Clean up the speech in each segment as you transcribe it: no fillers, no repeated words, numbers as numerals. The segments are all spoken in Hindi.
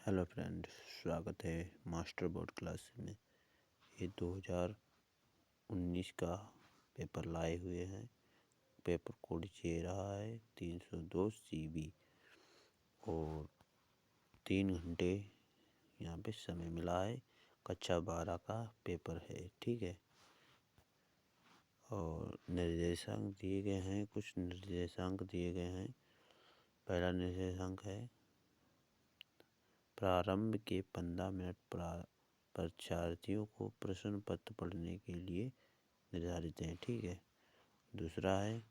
हेलो फ्रेंड्स, स्वागत है मास्टर बोर्ड क्लास में। ये 2019 का पेपर लाए हुए हैं। पेपर कोड ये रहा है 302 CB और 3 घंटे यहाँ पे समय मिला है। कक्षा 12 का पेपर है, ठीक है। और निर्देशांक दिए गए हैं, कुछ निर्देशांक दिए गए हैं। पहला निर्देशांक है प्रारंभ के 15 मिनट परीक्षार्थियों को प्रश्न पत्र पढ़ने के लिए निर्धारित हैं, ठीक है। दूसरा है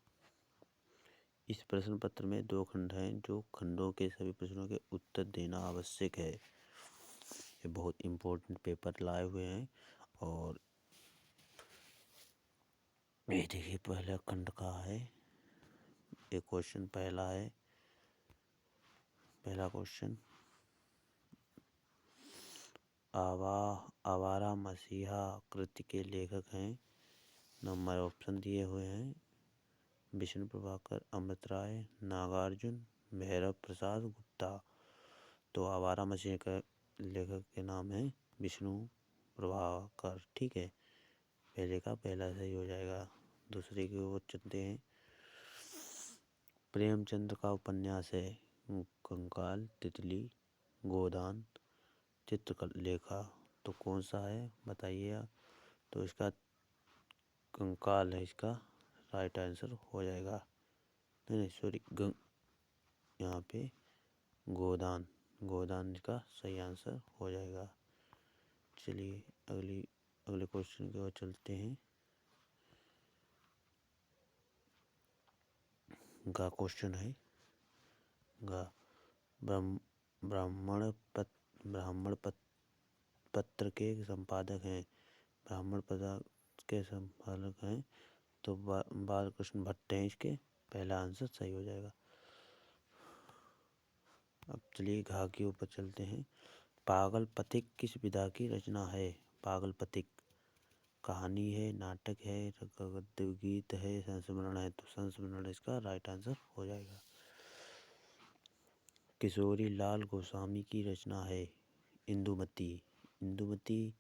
इस प्रश्न पत्र में 2 खंड हैं, जो खंडों के सभी प्रश्नों के उत्तर देना आवश्यक है। ये बहुत इम्पोर्टेंट पेपर लाए हुए हैं। और ये देखिए पहला खंड का है। एक क्वेश्चन पहला है। पहला क्वेश्चन, आवारा मसीहा कृति के लेखक हैं। नंबर ऑप्शन दिए हुए हैं विष्णु प्रभाकर, अमृत राय, नागार्जुन, भैरव प्रसाद गुप्ता। तो आवारा मसीहा का लेखक के नाम है विष्णु प्रभाकर, ठीक है। पहले का पहला सही हो जाएगा। दूसरे की ओर चलते हैं। प्रेमचंद का उपन्यास है कंकाल, तितली, गोदान, चित्रलेखा। तो कौन सा है बताइए। तो इसका कंकाल है, इसका राइट आंसर हो जाएगा। नहीं सॉरी, यहाँ पे गोदान का सही आंसर हो जाएगा। चलिए अगले क्वेश्चन की ओर चलते हैं। गा क्वेश्चन है ब्राह्मण पत्र के संपादक हैं। ब्राह्मण पत्र के संपादक हैं तो बालकृष्ण भट्ट हैं। इसके पहला आंसर सही हो जाएगा। अब चलिए घा के ऊपर चलते हैं। पागल पथिक किस विधा की रचना है? पागल पथिक कहानी है, नाटक है, गद्य गीत है, संस्मरण है। तो संस्मरण इसका राइट आंसर हो जाएगा। किशोरी लाल गोस्वामी की रचना है इंदुमती।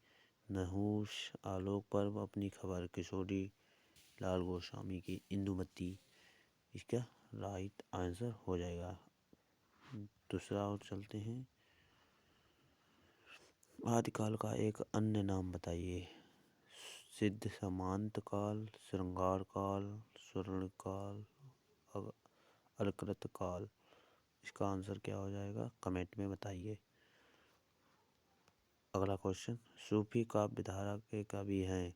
नहुष आलोक पर्व अपनी खबर। किशोरी लाल गोस्वामी की इंदुमती इसका राइट आंसर हो जाएगा। दूसरा और चलते हैं। आदिकाल का एक अन्य नाम बताइए। सिद्ध समांत काल, श्रृंगार काल, स्वर्ण काल, अलकृत काल। इसका आंसर क्या हो जाएगा कमेंट में बताइए। अगला क्वेश्चन, सूफी काव्य धारा के कवि हैं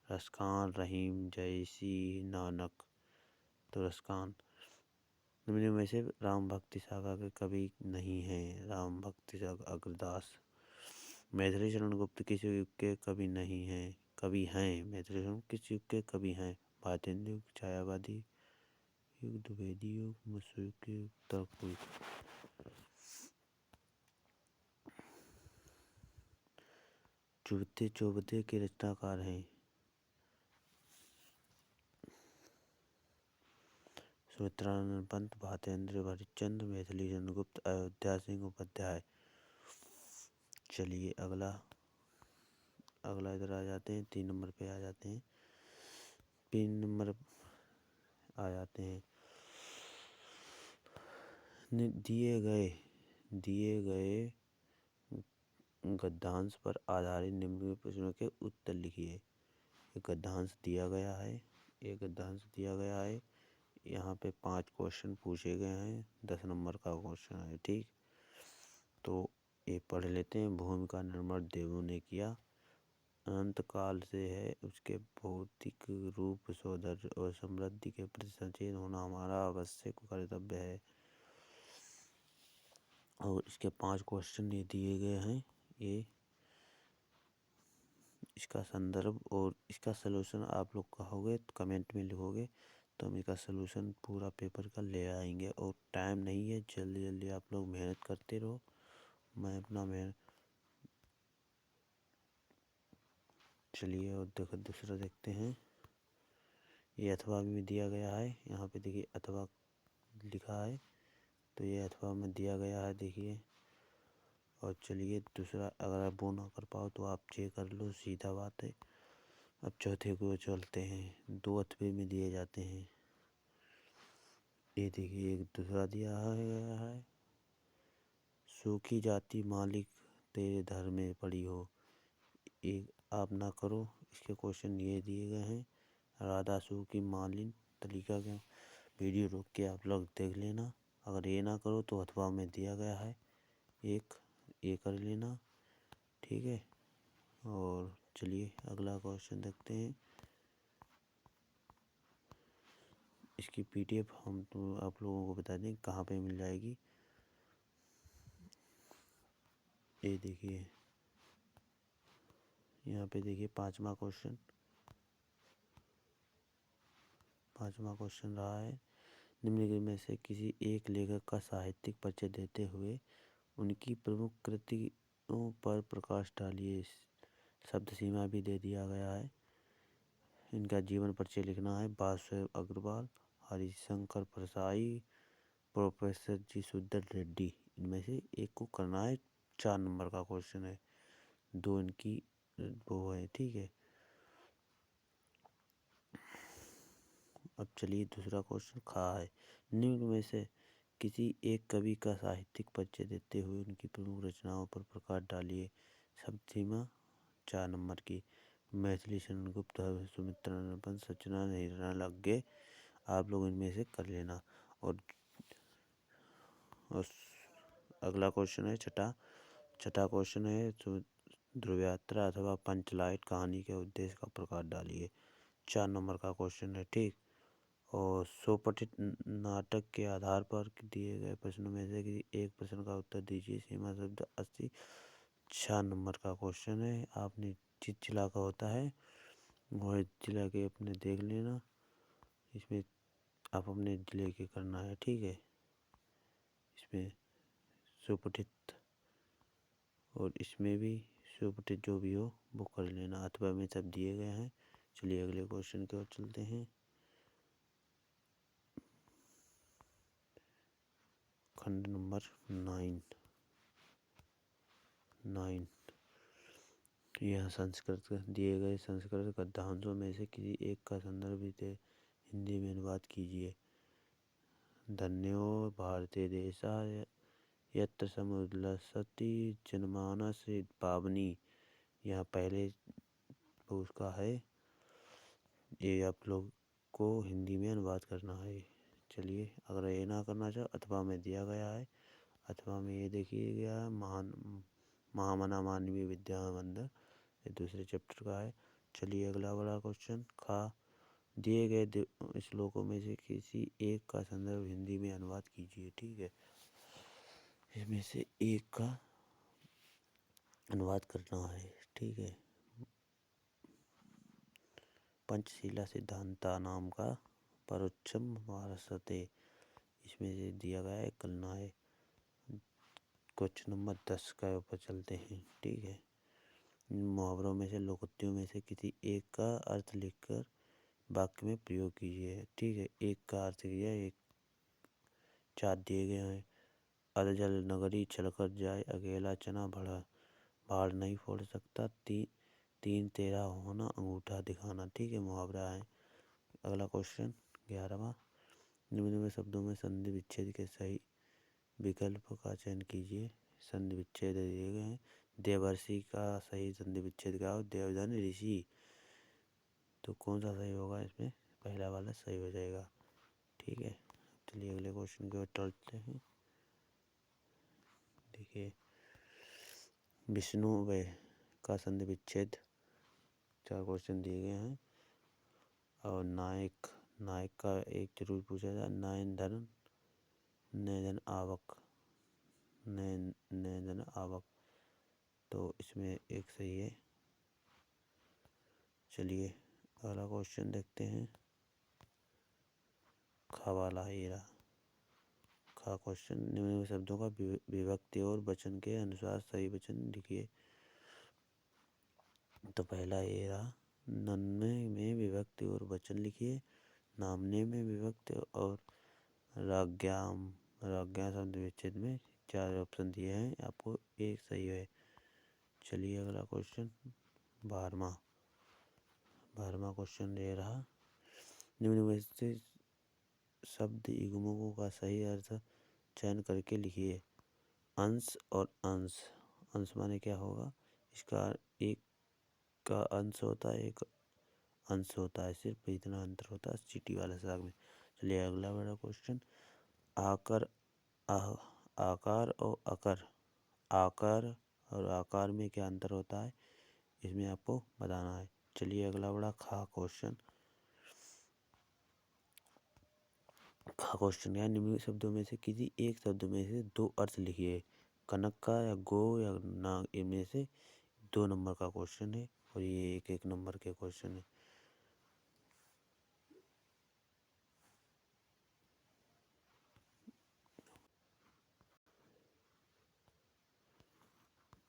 रसखान, रहीम, जयसी, नानक। तो रसखान। निम्न में से राम भक्ति सागर के कवि नहीं हैं। राम भक्ति सागर अग्रदास। मैथिली शरण गुप्त किस युग के कवि नहीं हैं? कवि हैं। मैथिली शरण किस युग के कवि हैं? भारतेंदु युग, छायावादी युग, द्विवेदी युग, मशूक युग, तर्क युग। चौबते के रचनाकार हैं सुमित्रानंद पंत, भारतेंद्र हरिश्चंद्र, मैथिली शरण गुप्त, अयोध्या सिंह उपाध्याय। चलिए अगला इधर आ जाते हैं। 3 नंबर पे आ जाते हैं। 3 नंबर आ जाते हैं। दिए गए गद्यांश पर आधारित निम्न प्रश्नों के उत्तर लिखिए। एक गद्यांश दिया गया है। यहाँ पे 5 क्वेश्चन पूछे गए हैं। 10 नंबर का क्वेश्चन है, ठीक। तो ये पढ़ लेते हैं। भूमि का निर्माण देवों ने किया। अनंत काल से है, उसके भौतिक रूप, सौंदर्य और समृद्धि के प्रति सचेत होना हमारा आवश्यक कर्तव्य है। और इसके 5 क्वेश्चन ये दिए गए हैं। ये इसका संदर्भ और इसका सलूशन आप लोग कहोगे तो कमेंट में लिखोगे तो हम इसका सलूशन पूरा पेपर का ले आएंगे। और टाइम नहीं है, जल्दी जल्दी आप लोग मेहनत करते रहो। मैं अपना चलिए और दूसरा देखते हैं। ये अथवा में दिया गया है। यहाँ पे देखिए अथवा लिखा है, तो ये अथवा में दिया गया है। देखिए और चलिए दूसरा, अगर आप वो ना कर पाओ तो आप ये कर लो, सीधा बात है। अब चौथे को चलते हैं। 2 अथवे में दिए जाते हैं। ये देखिए एक दूसरा दिया गया है। सूखी जाति मालिक तेरे धर में पड़ी हो। एक आप ना करो, इसके क्वेश्चन ये दिए गए हैं। राधा सूखी मालिन तरीका का वीडियो रोक के आप लोग देख लेना। अगर ये ना करो तो अथवा में दिया गया है एक, ये कर लेना, ठीक है। और चलिए अगला क्वेश्चन देखते हैं। इसकी पीडीएफ हम तो आप लोगों को बता दें कहाँ पे मिल जाएगी। ये देखिए यहाँ पे देखिए पांचवा क्वेश्चन रहा है। निम्नलिखित में से किसी एक लेखक का साहित्यिक परिचय देते हुए उनकी प्रमुख कृतियों पर प्रकाश डालिए। शब्द सीमा भी दे दिया गया है। इनका जीवन परिचय लिखना है। वासुदेव अग्रवाल, हरिशंकर परसाई, प्रोफेसर जी सुंदर रेड्डी, इनमें से एक को करना है। 4 नंबर का क्वेश्चन है। 2 इनकी वो है, ठीक है। अब चलिए दूसरा क्वेश्चन खा है। निम्न में से किसी एक कवि का साहित्यिक परिचय देते हुए उनकी प्रमुख रचनाओं पर प्रकाश डालिए। शब्द सीमा 4 नंबर की। मैथिली शरण गुप्त, सुमित्रा नंदन, सच्चिदानंद हिरालागे, आप लोग इनमें से कर लेना। और अगला क्वेश्चन है छठा क्वेश्चन है। ध्रुव यात्रा अथवा पंचलाइट कहानी के उद्देश्य का प्रकाश डालिए। 4 नंबर का क्वेश्चन है, ठीक। और स्वपठित नाटक के आधार पर दिए गए प्रश्नों में से किसी एक प्रश्न का उत्तर दीजिए। सीमा शब्द 80। 6 नंबर का क्वेश्चन है। आपने जिस जिला का होता है वह जिला के अपने देख लेना। इसमें आप अपने जिले के करना है, ठीक है। इसमें स्वपठित और इसमें भी स्वपठित जो भी हो वो कर लेना। अथवा में सब दिए गए हैं। चलिए अगले क्वेश्चन की ओर चलते हैं। खंड नंबर 9। यह संस्कृत दिए गए संस्कृत गद्यांशों में से किसी एक का संदर्भ हिंदी में अनुवाद कीजिए। धन्यो भारतीय देशा यत्र समुद्रसति जनमानस पावनी। यहाँ पहले उसका है, ये आप लोग को हिंदी में अनुवाद करना है। चलिए अगर ये ना करना चाहो अथवा में दिया गया है। अथवा में ये देखिए गया है महामना मानवीय विद्या मंदिर, ये दूसरे चैप्टर का है। चलिए अगला बड़ा क्वेश्चन खा। दिए गए श्लोकों में से किसी एक का संदर्भ हिंदी में अनुवाद कीजिए, ठीक है। इसमें से एक का अनुवाद करना है, ठीक है। पंचशीला सिद्धांता नाम का परोक्षम वारसते, इसमें से दिया गया है, करना है। क्वेश्चन नंबर 10 का ऊपर चलते हैं, ठीक है। मुहावरों में से लोकोक्तियों में से किसी एक का अर्थ लिखकर वाक्य में प्रयोग कीजिए, ठीक है। एक का अर्थ किया, एक 4 दिए गए हैं। अधजल नगरी चलकर जाए अकेला चना बढ़ा, भाड़ नहीं फोड़ सकता, तीन तेरा होना अंगूठा दिखाना, ठीक है। मुहावरा है। अगला क्वेश्चन 11वां। निम्न में शब्दों में संधि विच्छेद के सही विकल्प का चयन कीजिए। संधि विच्छेद दिए गए हैं। देवर्षि का सही संधि विच्छेद क्या हो? देवधन ऋषि। तो कौन सा सही होगा इसमें? पहला वाला सही हो जाएगा, ठीक है। चलिए अगले क्वेश्चन की ओर चलते हैं। देखिए विष्णु व का संधि विच्छेद 4 क्वेश्चन दिए गए हैं। और नायक का एक जरूर पूछा जाए। नयन धन आवक, तो इसमें एक सही है। चलिए अगला क्वेश्चन देखते हैं। खवाला हीरा का क्वेश्चन। निम्न शब्दों का विभक्ति और वचन के अनुसार सही वचन लिखिए। तो पहला हीरा, नन्हे में विभक्ति और वचन लिखिए। नामने में विभक्ति और राज्ञा शब्द विच्छेद में 4 ऑप्शन दिए हैं, आपको एक सही है। चलिए अगला क्वेश्चन 12वां क्वेश्चन दे रहा, निम्न में से शब्द युग्मकों का सही अर्थ चयन करके लिखिए। अंश और अंश, अंश माने क्या होगा, इसका एक का अंश होता है, एक अंश होता है, सिर्फ इतना अंतर होता है चीटी वाले साग में। चलिए अगला बड़ा क्वेश्चन, आकर आकार और अकर, आकार और आकार में क्या अंतर होता है, इसमें आपको बताना है। चलिए अगला बड़ा खा क्वेश्चन क्या, निम्न शब्दों में से किसी एक शब्द में से दो अर्थ लिखिए। कनक का या गो या नाग, इनमें से 2 नंबर का क्वेश्चन है और ये 1-1 नंबर के क्वेश्चन है।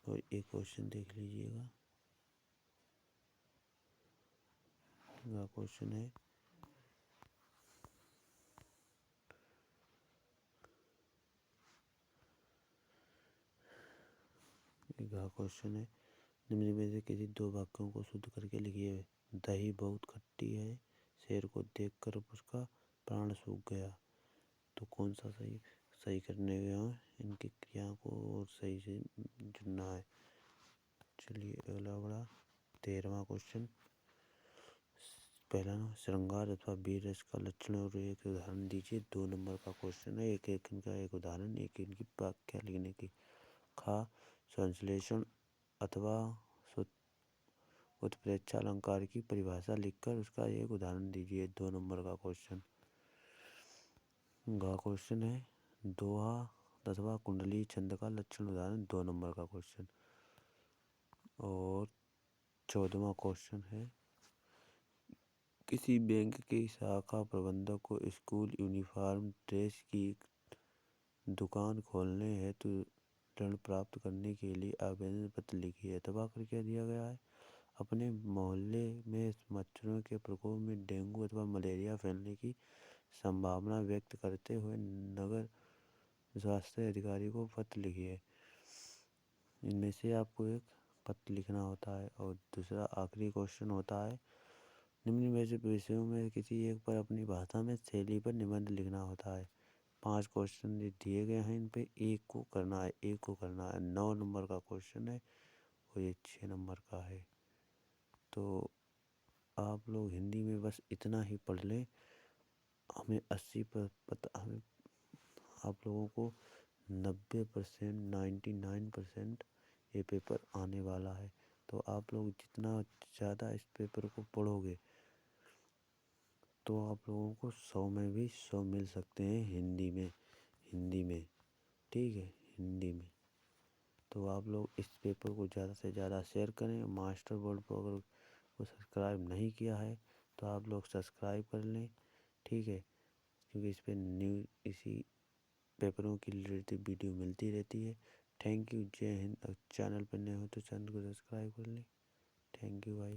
और एक क्वेश्चन देख लीजिएगा, अगला क्वेश्चन है निम्न में से किसी 2 वाक्यों को शुद्ध करके लिखिए। दही बहुत खट्टी है, शेर को देखकर उसका प्राण सूख गया। तो कौन सा सही करने गया, इनकी क्रिया को और सही से जुड़ना है। चलिए अगला बड़ा 13वां क्वेश्चन, पहला श्रृंगार अथवा वीर रस का लक्षण और एक उदाहरण दीजिए। 2 नंबर का क्वेश्चन है, एक इनका एक उदाहरण, एक इनकी व्याख्या लिखने की। खा संश्लेषण अथवा उत्प्रेक्षा अलंकार की परिभाषा लिखकर उसका एक उदाहरण दीजिए। 2 नंबर का क्वेश्चन। गा क्वेश्चन है, दोहा अथवा कुंडली छंद का लक्षण उदाहरण। 2 नंबर का क्वेश्चन। और 14वां क्वेश्चन है, किसी बैंक की शाखा प्रबंधक को स्कूल यूनिफॉर्म ड्रेस की दुकान खोलने हेतु ऋण प्राप्त करने के लिए आवेदन पत्र लिखिए। अथवा क्या दिया गया है, अपने मोहल्ले में मच्छरों के प्रकोप में डेंगू अथवा मलेरिया फैलने की संभावना व्यक्त करते हुए नगर स्वास्थ्य अधिकारी को पत्र लिखिए। इनमें से आपको एक पत्र लिखना होता है। और दूसरा आखिरी क्वेश्चन होता है, निम्न में से विषयों में किसी एक पर अपनी भाषा में शैली पर निबंध लिखना होता है। 5 क्वेश्चन दिए गए हैं, इन पे एक को करना है। 9 नंबर का क्वेश्चन है और ये 6 नंबर का है। तो आप लोग हिंदी में बस इतना ही पढ़ लें, हमें 80 पर पता, हमें आप लोगों को 90%, 99% ये पेपर आने वाला है। तो आप लोग जितना ज़्यादा इस पेपर को पढ़ोगे तो आप लोगों को 100 में भी 100 मिल सकते हैं हिंदी में, ठीक है, हिंदी में। तो आप लोग इस पेपर को ज़्यादा से ज़्यादा शेयर करें। मास्टर बोर्ड पर अगर को सब्सक्राइब नहीं किया है तो आप लोग सब्सक्राइब कर लें, ठीक है, क्योंकि इस पर न्यू इसी पेपरों की रिलेटेड वीडियो मिलती रहती है। थैंक यू, जय हिंद। चैनल पर नए हो तो चैनल को सब्सक्राइब कर लें। थैंक यू भाई।